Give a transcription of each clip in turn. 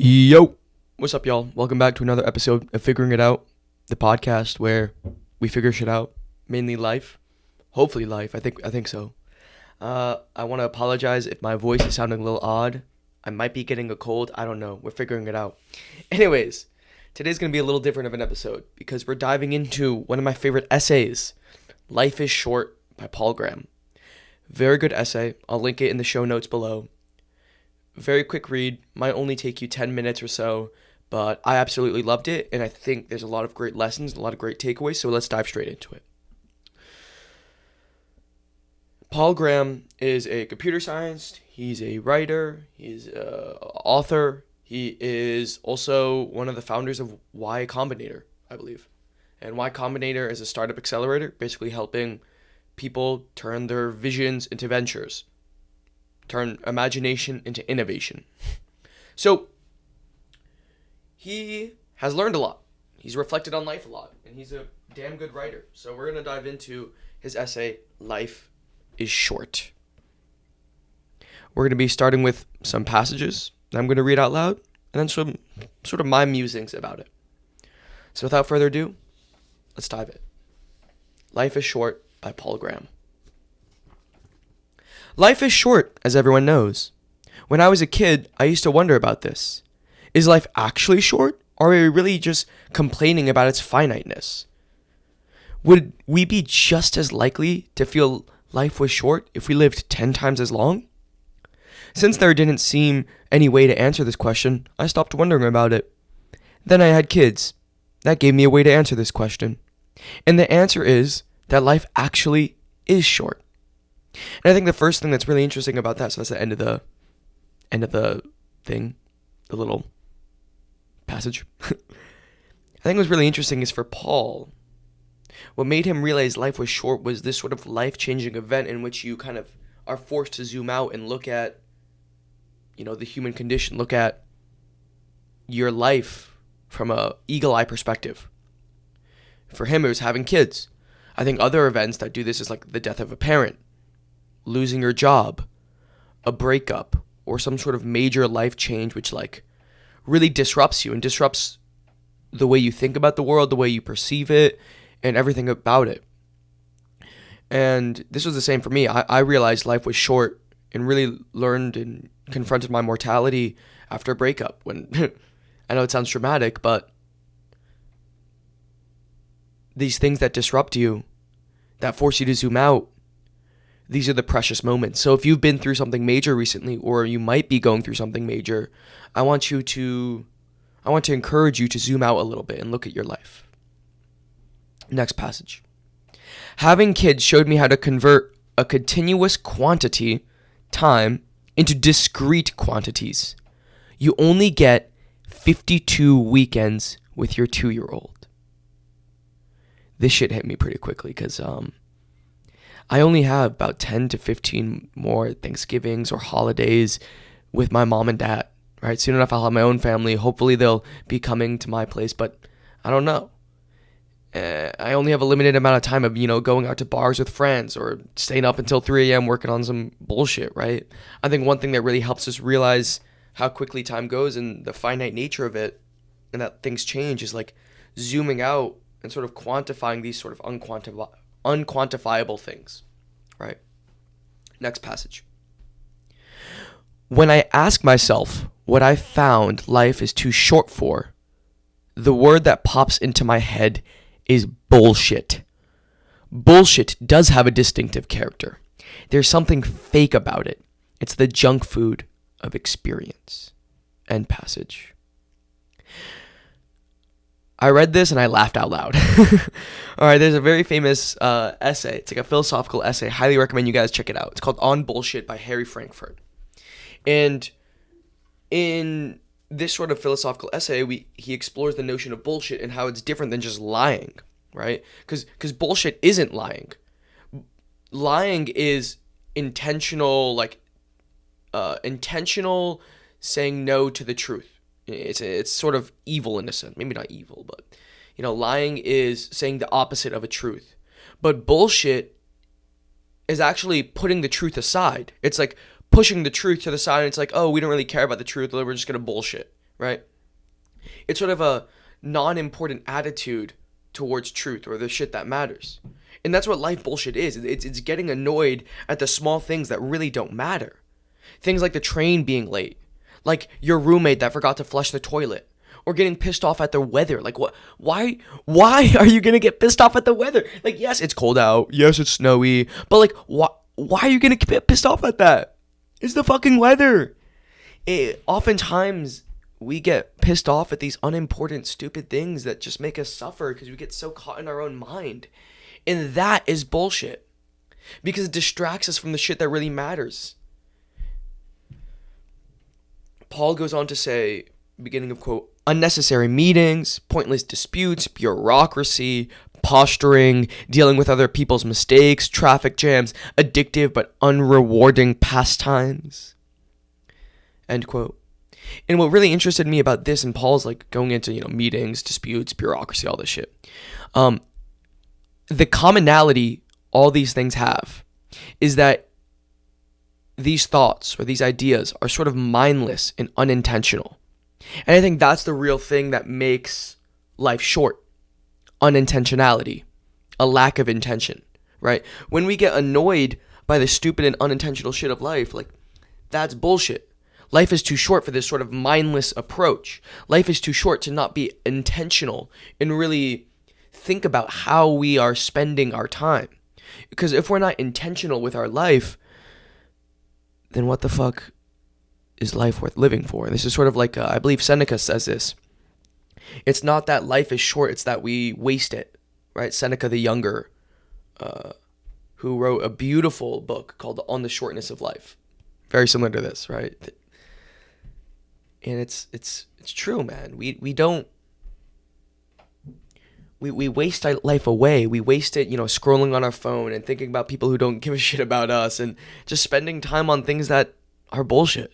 Yo, what's up, y'all? Welcome back to another episode of Figuring It Out, the podcast where we figure shit out, mainly life, hopefully life. I think so. I want to apologize if my voice is sounding a little odd. I might be getting a cold. I don't know. We're figuring it out. Anyways, today's gonna be a little different of an episode because we're diving into one of my favorite essays, "Life is Short" by Paul Graham. Very good essay. I'll link it in the show notes below. Very quick read, might only take you 10 minutes or so, but I absolutely loved it, and I think there's a lot of great lessons, a lot of great takeaways, so let's dive straight into it. Paul Graham is a computer scientist, he's a writer, he's an author, he is also one of the founders of Y Combinator, I believe. And Y Combinator is a startup accelerator, basically helping people turn their visions into ventures. Turn imagination into innovation. So, he has learned a lot. He's reflected on life a lot. And he's a damn good writer. So we're going to dive into his essay, "Life is Short." We're going to be starting with some passages that I'm going to read out loud. And then some sort of my musings about it. So without further ado, let's dive in. "Life is Short" by Paul Graham. Life is short, as everyone knows. When I was a kid, I used to wonder about this. Is life actually short, or are we really just complaining about its finiteness? Would we be just as likely to feel life was short if we lived 10 times as long? Since there didn't seem any way to answer this question, I stopped wondering about it. Then I had kids. That gave me a way to answer this question. And the answer is that life actually is short. And I think the first thing that's really interesting about that, so that's the end of the thing, the little passage. I think what's really interesting is for Paul, what made him realize life was short was this sort of life-changing event in which you kind of are forced to zoom out and look at, the human condition, look at your life from a eagle-eye perspective. For him, it was having kids. I think other events that do this is like the death of a parent, losing your job, a breakup, or some sort of major life change which really disrupts you and disrupts the way you think about the world, the way you perceive it, and everything about it. And this was the same for me. I realized life was short and really learned and confronted my mortality after a breakup. When I know it sounds dramatic, but these things that disrupt you, that force you to zoom out, these are the precious moments. So if you've been through something major recently, or you might be going through something major, I want to encourage you to zoom out a little bit and look at your life. Next passage. "Having kids showed me how to convert a continuous quantity, time, into discrete quantities. You only get 52 weekends with your 2-year-old. This shit hit me pretty quickly because I only have about 10 to 15 more Thanksgivings or holidays with my mom and dad, right? Soon enough, I'll have my own family. Hopefully, they'll be coming to my place, but I don't know. I only have a limited amount of time of, going out to bars with friends or staying up until 3 a.m. working on some bullshit, right? I think one thing that really helps us realize how quickly time goes and the finite nature of it and that things change is like zooming out and sort of quantifying these sort of unquantifiable things, right? Next passage. "When I ask myself what I found life is too short for, the word that pops into my head is bullshit. Bullshit does have a distinctive character. There's something fake about it. It's the junk food of experience." End passage. I read this and I laughed out loud. All right, there's a very famous essay. It's like a philosophical essay. Highly recommend you guys check it out. It's called "On Bullshit" by Harry Frankfurt. And in this sort of philosophical essay, he explores the notion of bullshit and how it's different than just lying, right? Because bullshit isn't lying. Lying is intentional, intentional saying no to the truth. It's sort of evil in a sense. Maybe not evil, but, lying is saying the opposite of a truth. But bullshit is actually putting the truth aside. It's like pushing the truth to the side, and it's like, oh, we don't really care about the truth, we're just going to bullshit, right? It's sort of a non-important attitude towards truth or the shit that matters. And that's what life bullshit is. It's getting annoyed at the small things that really don't matter. Things like the train being late, like your roommate that forgot to flush the toilet, or getting pissed off at the weather. Like, what? Why are you gonna get pissed off at the weather? Like, yes, it's cold out. Yes, it's snowy. But like, why are you gonna get pissed off at that? It's the fucking weather. Oftentimes we get pissed off at these unimportant, stupid things that just make us suffer because we get so caught in our own mind. And that is bullshit. Because it distracts us from the shit that really matters. Paul goes on to say, beginning of quote, unnecessary meetings, pointless disputes, bureaucracy, posturing, dealing with other people's mistakes, traffic jams, addictive but unrewarding pastimes. End quote. And what really interested me about this, and Paul's like going into, meetings, disputes, bureaucracy, all this shit. The commonality all these things have is that these thoughts or these ideas are sort of mindless and unintentional. And I think that's the real thing that makes life short. Unintentionality, a lack of intention, right? When we get annoyed by the stupid and unintentional shit of life, like, that's bullshit. Life is too short for this sort of mindless approach. Life is too short to not be intentional and really think about how we are spending our time. Because if we're not intentional with our life, then what the fuck is life worth living for? And this is sort of like, I believe Seneca says this. It's not that life is short, it's that we waste it, right? Seneca the Younger, who wrote a beautiful book called On the Shortness of Life. Very similar to this, right? And it's true, man. We don't. We waste our life away. We waste it, scrolling on our phone and thinking about people who don't give a shit about us and just spending time on things that are bullshit.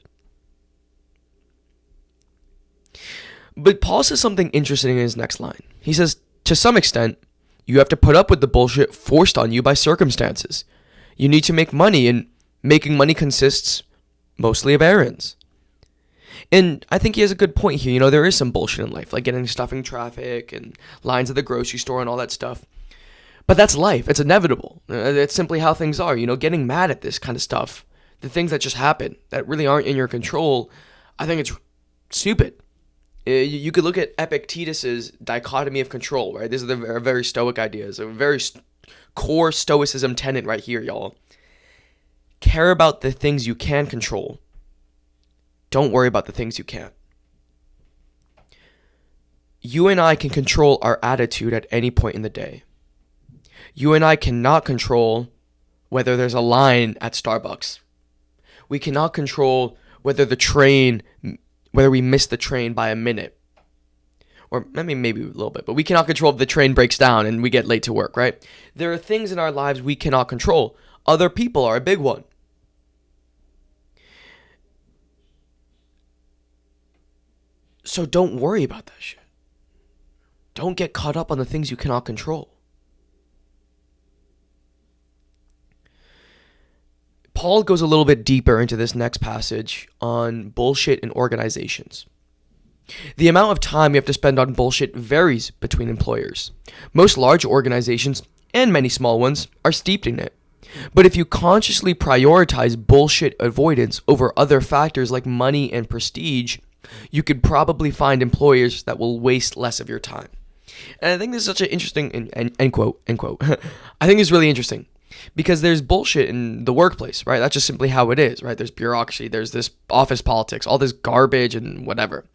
But Paul says something interesting in his next line. He says, to some extent, you have to put up with the bullshit forced on you by circumstances. You need to make money, and making money consists mostly of errands. And I think he has a good point here. There is some bullshit in life, like getting stuck in traffic and lines at the grocery store and all that stuff. But that's life. It's inevitable. It's simply how things are. Getting mad at this kind of stuff, the things that just happen that really aren't in your control, I think it's stupid. You could look at Epictetus's dichotomy of control, right? These are the very stoic ideas, a very core stoicism tenet right here, y'all. Care about the things you can control. Don't worry about the things you can't. You and I can control our attitude at any point in the day. You and I cannot control whether there's a line at Starbucks. We cannot control whether we miss the train by a minute. Or maybe a little bit, but we cannot control if the train breaks down and we get late to work, right? There are things in our lives we cannot control. Other people are a big one. So don't worry about that shit. Don't get caught up on the things you cannot control. Paul goes a little bit deeper into this next passage on bullshit in organizations. The amount of time you have to spend on bullshit varies between employers. Most large organizations, and many small ones, are steeped in it. But if you consciously prioritize bullshit avoidance over other factors like money and prestige, you could probably find employers that will waste less of your time. And I think this is such an interesting, end quote. I think it's really interesting because there's bullshit in the workplace, right? That's just simply how it is, right? There's bureaucracy, there's this office politics, all this garbage and whatever.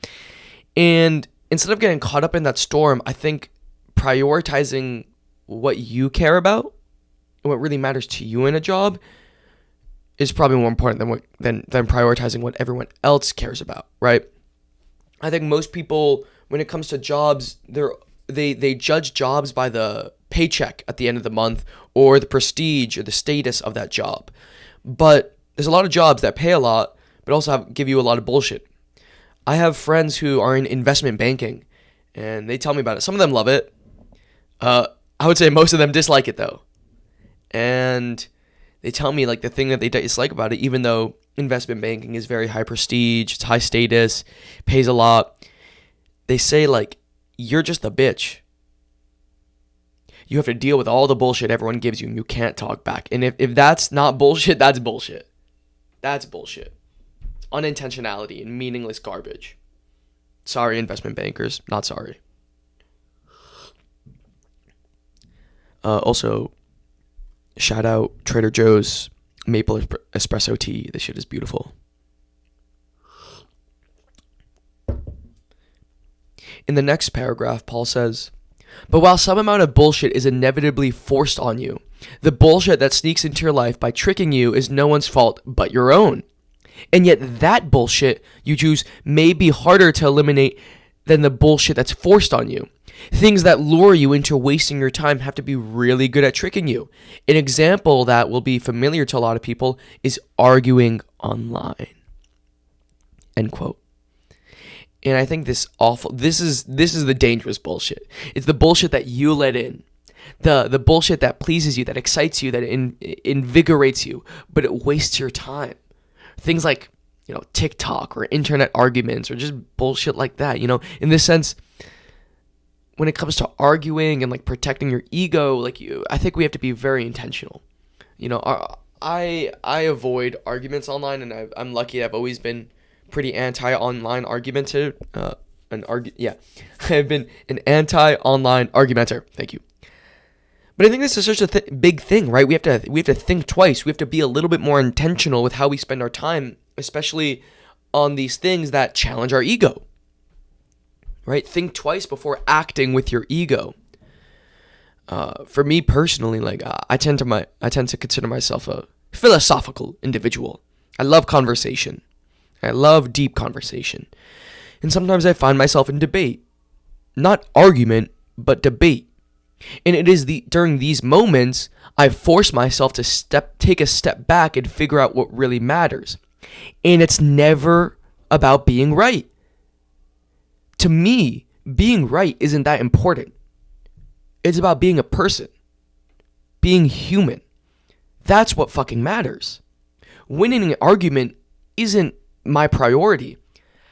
And instead of getting caught up in that storm, I think prioritizing what you care about and what really matters to you in a job is probably more important than prioritizing what everyone else cares about, right? I think most people, when it comes to jobs, they judge jobs by the paycheck at the end of the month or the prestige or the status of that job. But there's a lot of jobs that pay a lot, but also give you a lot of bullshit. I have friends who are in investment banking, and they tell me about it. Some of them love it. I would say most of them dislike it, though. And They tell me like the thing that they dislike about it, even though investment banking is very high prestige, it's high status, pays a lot. They say like, you're just a bitch. You have to deal with all the bullshit everyone gives you and you can't talk back. And if that's not bullshit, that's bullshit. That's bullshit. Unintentionality and meaningless garbage. Sorry, investment bankers. Not sorry. Also, shout out Trader Joe's maple espresso tea. This shit is beautiful. In the next paragraph, Paul says, but while some amount of bullshit is inevitably forced on you, the bullshit that sneaks into your life by tricking you is no one's fault but your own. And yet that bullshit you choose may be harder to eliminate than the bullshit that's forced on you. Things that lure you into wasting your time have to be really good at tricking you. An example that will be familiar to a lot of people is arguing online. End quote. And I think this is the dangerous bullshit. It's the bullshit that you let in. The bullshit that pleases you, that excites you, that invigorates you, but it wastes your time. Things like, TikTok or internet arguments or just bullshit like that. In this sense, when it comes to arguing and like protecting your ego, I think we have to be very intentional. I avoid arguments online, and I'm lucky. I've always been pretty anti-online argumentative. I've been an anti-online argumenter. Thank you. But I think this is such a big thing, right? We have to think twice. We have to be a little bit more intentional with how we spend our time, especially on these things that challenge our ego. Right? Think twice before acting with your ego. For me personally, I tend to consider myself a philosophical individual. I love conversation. I love deep conversation. And sometimes I find myself in debate. Not argument, but debate. And it is during these moments I force myself to take a step back and figure out what really matters. And it's never about being right. To me, being right isn't that important. It's about being a person. Being human. That's what fucking matters. Winning an argument isn't my priority.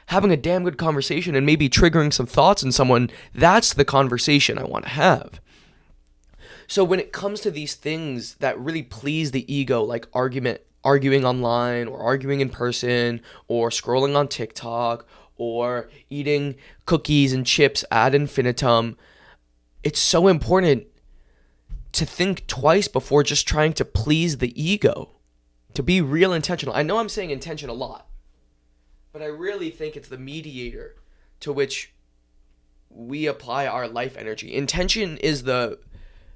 Having a damn good conversation and maybe triggering some thoughts in someone, that's the conversation I want to have. So when it comes to these things that really please the ego, like arguing online or arguing in person or scrolling on TikTok or eating cookies and chips ad infinitum, it's so important to think twice before just trying to please the ego, to be real intentional. I know I'm saying intention a lot, but I really think it's the mediator to which we apply our life energy. Intention is the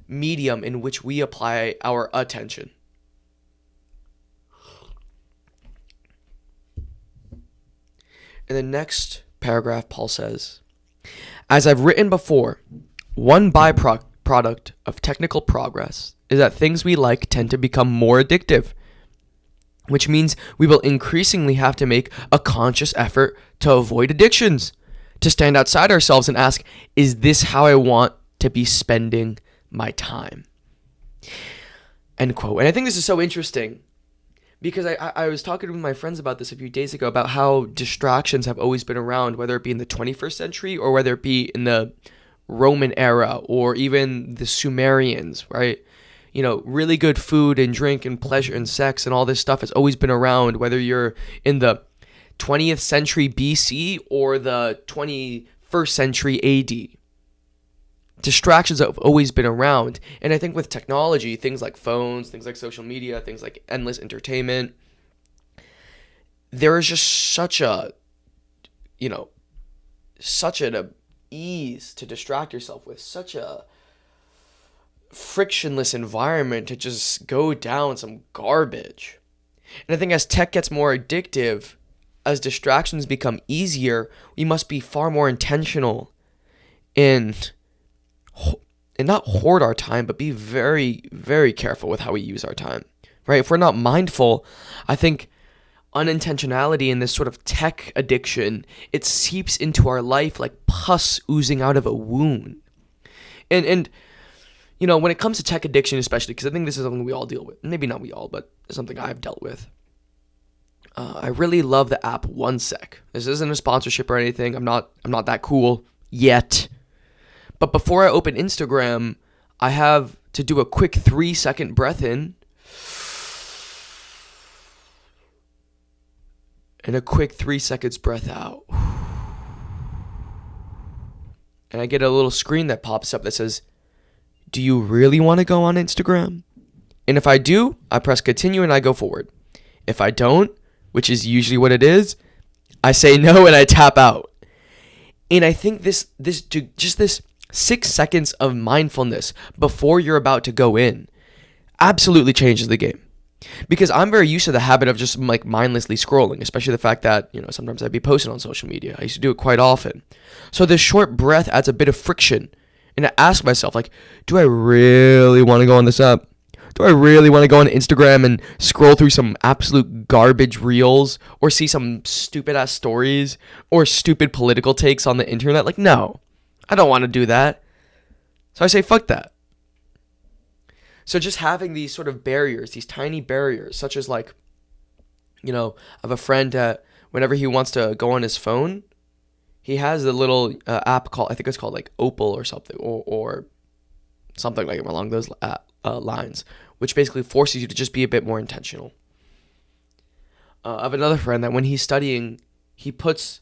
medium in which we apply our attention. In the next paragraph, Paul says, as I've written before, one byproduct of technical progress is that things we like tend to become more addictive, which means we will increasingly have to make a conscious effort to avoid addictions, to stand outside ourselves and ask, is this how I want to be spending my time? End quote. And I think this is so interesting because I was talking with my friends about this a few days ago about how distractions have always been around, whether it be in the 21st century or whether it be in the Roman era or even the Sumerians, right? Really good food and drink and pleasure and sex and all this stuff has always been around, whether you're in the 20th century BC or the 21st century AD. Distractions have always been around. And I think with technology, things like phones, things like social media, things like endless entertainment, there is just such an ease to distract yourself with, such a frictionless environment to just go down some garbage. And I think as tech gets more addictive, as distractions become easier, we must be far more intentional and not hoard our time, but be very, very careful with how we use our time, right? If we're not mindful, I think unintentionality and this sort of tech addiction, it seeps into our life like pus oozing out of a wound. And when it comes to tech addiction, especially, because I think this is something we all deal with. Maybe not we all, but it's something I've dealt with. I really love the app OneSec. This isn't a sponsorship or anything. I'm not that cool yet. But before I open Instagram, I have to do a quick 3-second breath in and a quick 3 seconds breath out. And I get a little screen that pops up that says, "Do you really want to go on Instagram?" And if I do, I press continue and I go forward. If I don't, which is usually what it is, I say no and I tap out. And I think this 6 seconds of mindfulness before you're about to go in absolutely changes the game. Because I'm very used to the habit of just like mindlessly scrolling, especially the fact that, sometimes I'd be posting on social media. I used to do it quite often. So this short breath adds a bit of friction. And I ask myself, like, do I really want to go on this app? Do I really want to go on Instagram and scroll through some absolute garbage reels or see some stupid ass stories or stupid political takes on the internet? Like, no, I don't want to do that. So I say, fuck that. So just having these sort of barriers, these tiny barriers, such as like, I have a friend that whenever he wants to go on his phone, he has a little app called, I think it's called like Opal or something, or something like along those lines, which basically forces you to just be a bit more intentional. I have another friend that when he's studying, he puts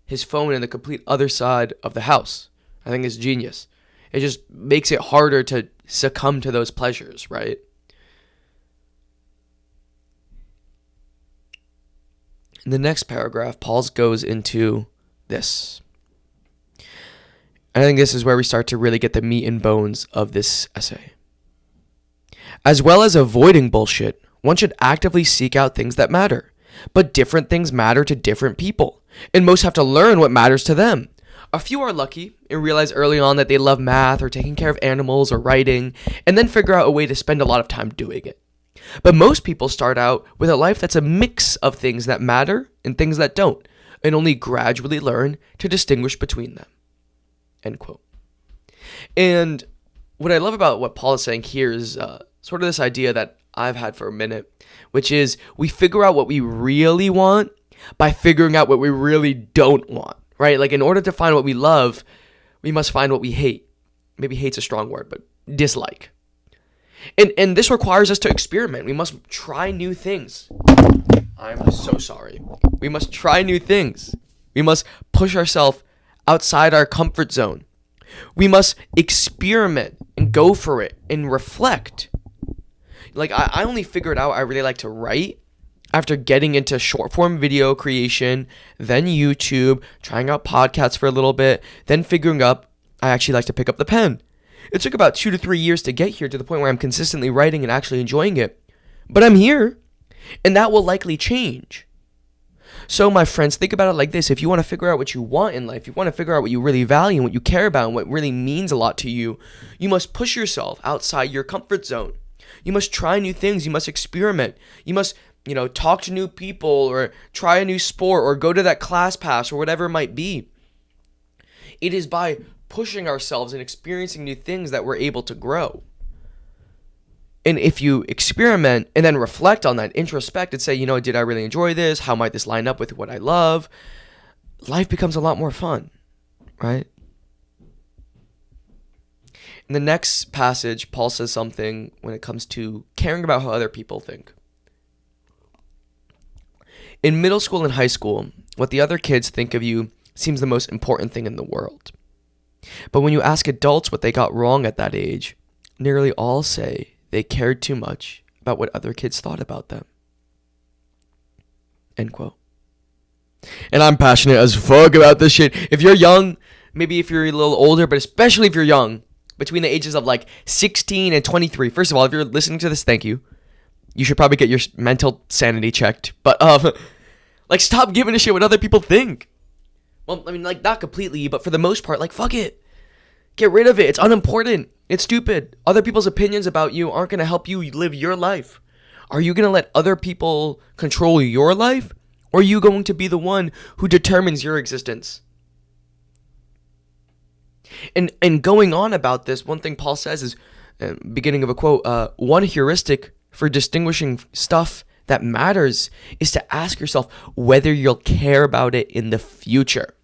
his phone in the complete other side of the house. I think it's genius. It just makes it harder to succumb to those pleasures, right? In the next paragraph, Paul goes into this. And I think this is where we start to really get the meat and bones of this essay. As well as avoiding bullshit, one should actively seek out things that matter. But different things matter to different people, and most have to learn what matters to them. A few are lucky and realize early on that they love math or taking care of animals or writing, and then figure out a way to spend a lot of time doing it. But most people start out with a life that's a mix of things that matter and things that don't, and only gradually learn to distinguish between them. End quote. And what I love about what Paul is saying here is sort of this idea that I've had for a minute, which is we figure out what we really want by figuring out what we really don't want. Right? Like in order to find what we love, we must find what we hate. Maybe hate's a strong word, but dislike. And this requires us to experiment. We must try new things. I'm so sorry. We must try new things. We must push ourselves outside our comfort zone. We must experiment and go for it and reflect. Like I only figured out I really like to write after getting into short form video creation, then YouTube, trying out podcasts for a little bit, then figuring out I actually like to pick up the pen. It took about 2 to 3 years to get here to the point where I'm consistently writing and actually enjoying it. But I'm here, and that will likely change. So my friends, think about it like this. If you want to figure out what you want in life, you want to figure out what you really value and what you care about and what really means a lot to you, you must push yourself outside your comfort zone. You must try new things. You must experiment. You must talk to new people or try a new sport or go to that class pass or whatever it might be. It is by pushing ourselves and experiencing new things that we're able to grow. And if you experiment and then reflect on that, introspect and say, did I really enjoy this? How might this line up with what I love? Life becomes a lot more fun, right? In the next passage, Paul says something when it comes to caring about how other people think. In middle school and high school, what the other kids think of you seems the most important thing in the world. But when you ask adults what they got wrong at that age, nearly all say they cared too much about what other kids thought about them. End quote. And I'm passionate as fuck about this shit. If you're young, maybe if you're a little older, but especially if you're young, between the ages of like 16 and 23. First of all, if you're listening to this, thank you. You should probably get your mental sanity checked. But stop giving a shit what other people think. Well, I mean, not completely, but for the most part, fuck it. Get rid of it. It's unimportant. It's stupid. Other people's opinions about you aren't going to help you live your life. Are you going to let other people control your life? Or are you going to be the one who determines your existence? And going on about this, one thing Paul says is, Beginning of a quote, one heuristic for distinguishing stuff that matters is to ask yourself whether you'll care about it in the future.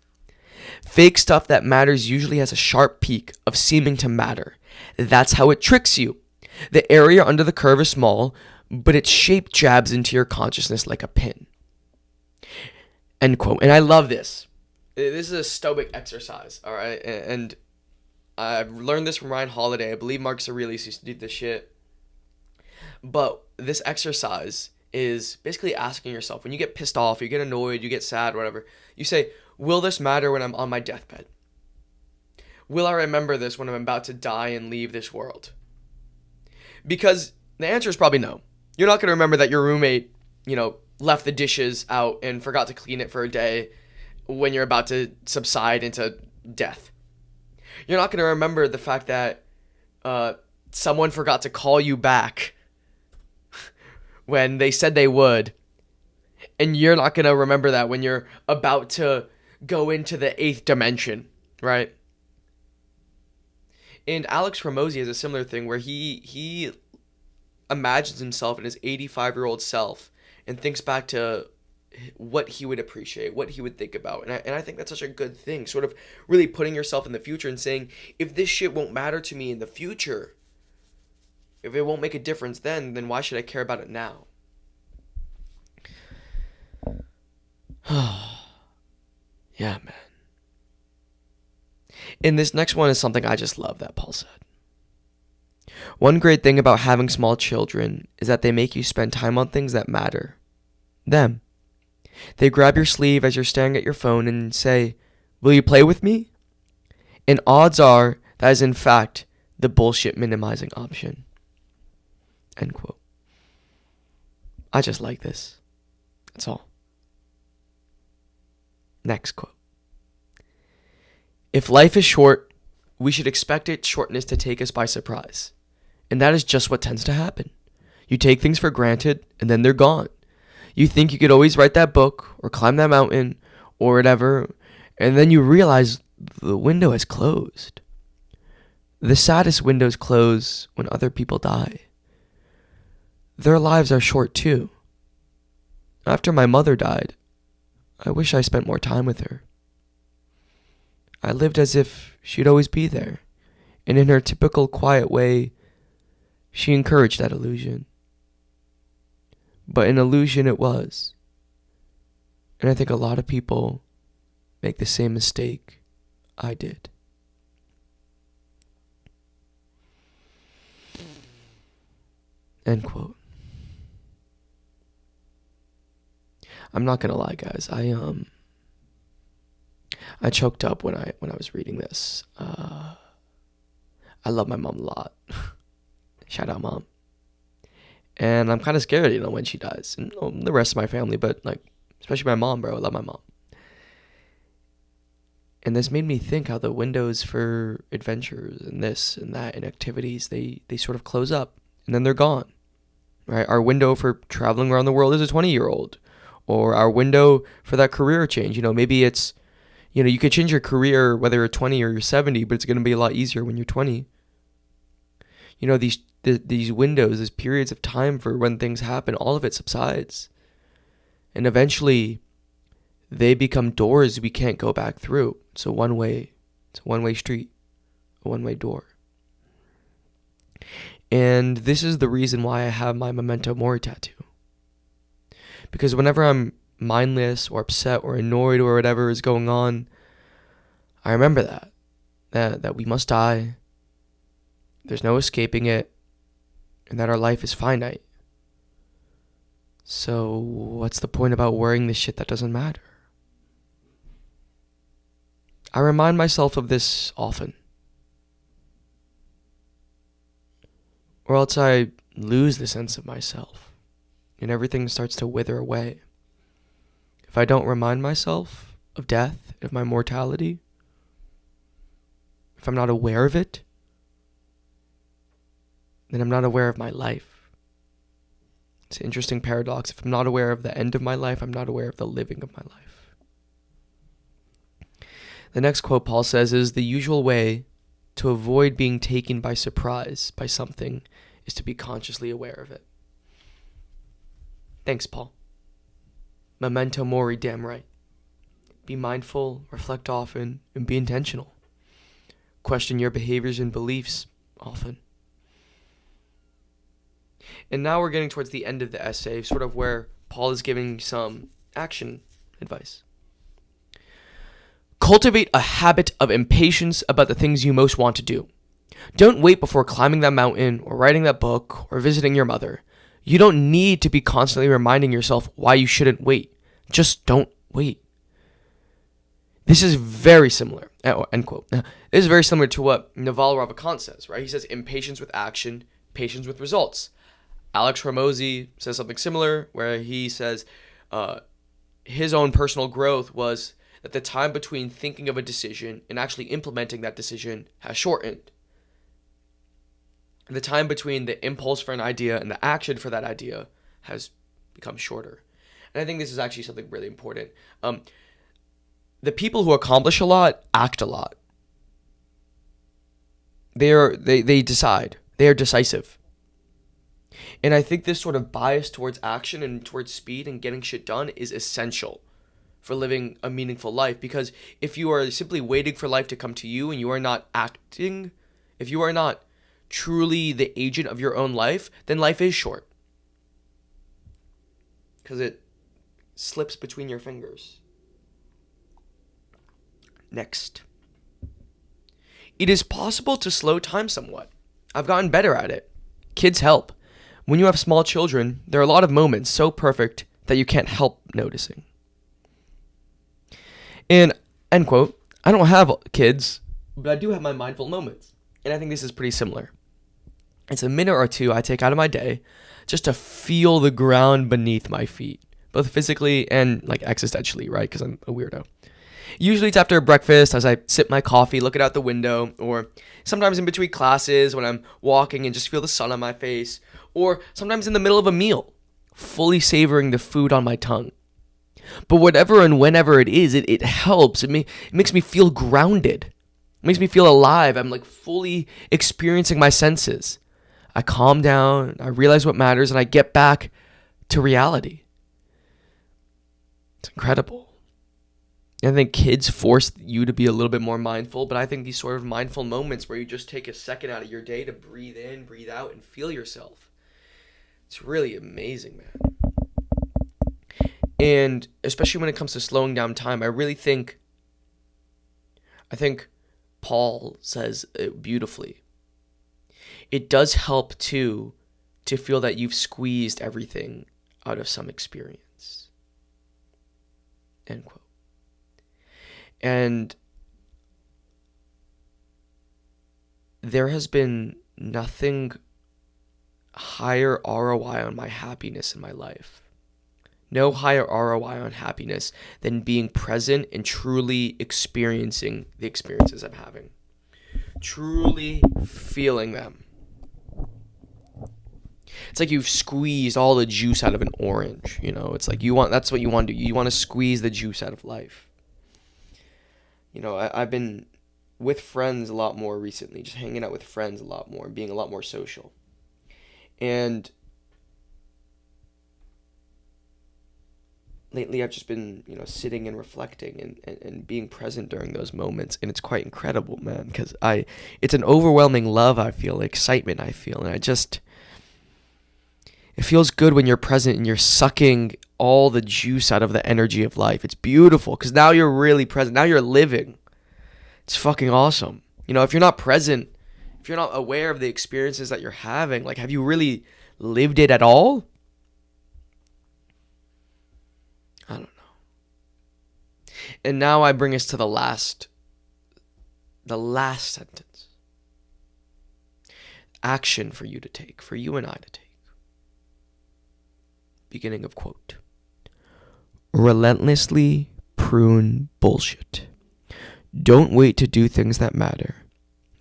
Fake stuff that matters usually has a sharp peak of seeming to matter. That's how it tricks you. The area under the curve is small, but its shape jabs into your consciousness like a pin. End quote. And I love this. This is a Stoic exercise, all right? And I've learned this from Ryan Holiday. I believe Marcus Aurelius used to do this shit. But this exercise is basically asking yourself, when you get pissed off, you get annoyed, you get sad, whatever, you say, will this matter when I'm on my deathbed? Will I remember this when I'm about to die and leave this world? Because the answer is probably no. You're not going to remember that your roommate, left the dishes out and forgot to clean it for a day when you're about to subside into death. You're not going to remember the fact that someone forgot to call you back when they said they would. And you're not going to remember that when you're about to go into the 8th dimension, right? And Alex Ramosi has a similar thing where he imagines himself in his 85-year-old self and thinks back to what he would appreciate, what he would think about. And I think that's such a good thing, sort of really putting yourself in the future and saying, if this shit won't matter to me in the future, if it won't make a difference then why should I care about it now? Yeah, man. And this next one is something I just love that Paul said. One great thing about having small children is that they make you spend time on things that matter. Them. They grab your sleeve as you're staring at your phone and say, will you play with me? And odds are that is in fact the bullshit minimizing option. End quote. I just like this. That's all. Next quote. If life is short, we should expect its shortness to take us by surprise. And that is just what tends to happen. You take things for granted, and then they're gone. You think you could always write that book, or climb that mountain, or whatever, and then you realize the window has closed. The saddest windows close when other people die. Their lives are short too. After my mother died, I wish I spent more time with her. I lived as if she'd always be there, and in her typical quiet way, she encouraged that illusion. But an illusion it was. And I think a lot of people make the same mistake I did. End quote. I'm not gonna lie, guys. I choked up when I was reading this. I love my mom a lot. Shout out, Mom. And I'm kind of scared, when she dies. And the rest of my family, but especially my mom, bro. I love my mom. And this made me think how the windows for adventures and this and that and activities, they sort of close up and then they're gone. Right? Our window for traveling around the world is a 20-year-old. Or our window for that career change. Maybe it's, you could change your career whether you're 20 or you're 70, but it's going to be a lot easier when you're 20. These windows, these periods of time for when things happen, all of it subsides. And eventually, they become doors we can't go back through. It's a one-way street, a one-way door. And this is the reason why I have my Memento Mori tattoo. Because whenever I'm mindless or upset or annoyed or whatever is going on, I remember that we must die. There's no escaping it. And that our life is finite. So what's the point about worrying the shit that doesn't matter? I remind myself of this often. Or else I lose the sense of myself. And everything starts to wither away. If I don't remind myself of death, of my mortality, if I'm not aware of it, then I'm not aware of my life. It's an interesting paradox. If I'm not aware of the end of my life, I'm not aware of the living of my life. The next quote Paul says is, the usual way to avoid being taken by surprise by something is to be consciously aware of it. Thanks, Paul. Memento mori, damn right. Be mindful, reflect often, and be intentional. Question your behaviors and beliefs often. And now we're getting towards the end of the essay, sort of where Paul is giving some action advice. Cultivate a habit of impatience about the things you most want to do. Don't wait before climbing that mountain or writing that book or visiting your mother. You don't need to be constantly reminding yourself why you shouldn't wait. Just don't wait. This is very similar, end quote. This is very similar to what Naval Ravikant says, right? He says impatience with action, patience with results. Alex Hormozy says something similar where he says his own personal growth was that the time between thinking of a decision and actually implementing that decision has shortened. The time between the impulse for an idea and the action for that idea has become shorter. And I think this is actually something really important. The people who accomplish a lot act a lot. They decide. They are decisive. And I think this sort of bias towards action and towards speed and getting shit done is essential for living a meaningful life. Because if you are simply waiting for life to come to you and you are not acting, if you are not truly the agent of your own life, then life is short. Because it slips between your fingers. Next. It is possible to slow time somewhat. I've gotten better at it. Kids help. When you have small children, there are a lot of moments so perfect that you can't help noticing. And, end quote, I don't have kids, but I do have my mindful moments. And I think this is pretty similar. It's a minute or two I take out of my day just to feel the ground beneath my feet, both physically and like existentially, right? Because I'm a weirdo. Usually it's after breakfast as I sip my coffee, looking out the window, or sometimes in between classes when I'm walking and just feel the sun on my face, or sometimes in the middle of a meal, fully savoring the food on my tongue. But whatever and whenever it is, it helps. It makes me feel grounded. It makes me feel alive. I'm like fully experiencing my senses. I calm down, I realize what matters, and I get back to reality. It's incredible. I think kids force you to be a little bit more mindful, but I think these sort of mindful moments where you just take a second out of your day to breathe in, breathe out, and feel yourself. It's really amazing, man. And especially when it comes to slowing down time, I think Paul says it beautifully. It does help too to feel that you've squeezed everything out of some experience. End quote. And there has been nothing higher ROI on my happiness in my life. No higher ROI on happiness than being present and truly experiencing the experiences I'm having. Truly feeling them. It's like you've squeezed all the juice out of an orange, you know? It's like that's what you want to do. You want to squeeze the juice out of life. You know, I've been with friends a lot more recently, just hanging out with friends a lot more, being a lot more social. And lately I've just been, sitting and reflecting and being present during those moments. And it's quite incredible, man, because it's an overwhelming love I feel, excitement I feel. And it feels good when you're present and you're sucking all the juice out of the energy of life. It's beautiful because now you're really present. Now you're living. It's fucking awesome. If you're not present, if you're not aware of the experiences that you're having, like, have you really lived it at all? I don't know. And now I bring us to the last sentence. Action for you to take, for you and I to take. Beginning of quote. Relentlessly prune bullshit. Don't wait to do things that matter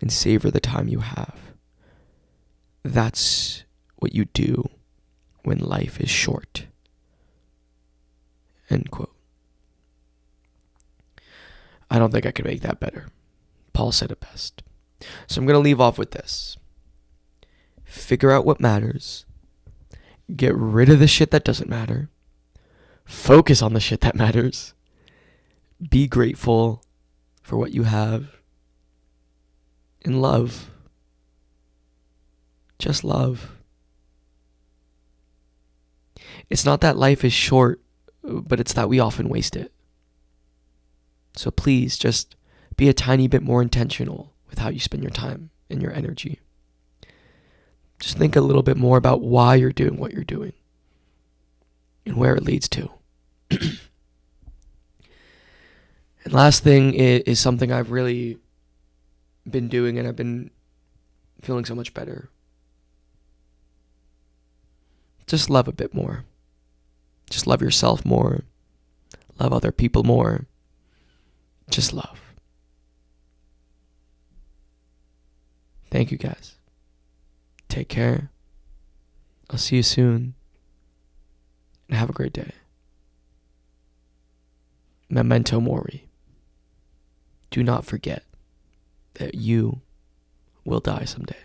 and savor the time you have. That's what you do when life is short. End quote. I don't think I could make that better. Paul said it best. So I'm going to leave off with this. Figure out what matters. Get rid of the shit that doesn't matter. Focus on the shit that matters. Be grateful for what you have. And love. Just love. It's not that life is short, but it's that we often waste it. So please just be a tiny bit more intentional with how you spend your time and your energy. Just think a little bit more about why you're doing what you're doing and where it leads to. And last thing is something I've really been doing, and I've been feeling so much better. Just love a bit more. Just love yourself more. Love other people more. Just love. Thank you guys. Take care. I'll see you soon. And have a great day. Memento mori. Do not forget that you will die someday.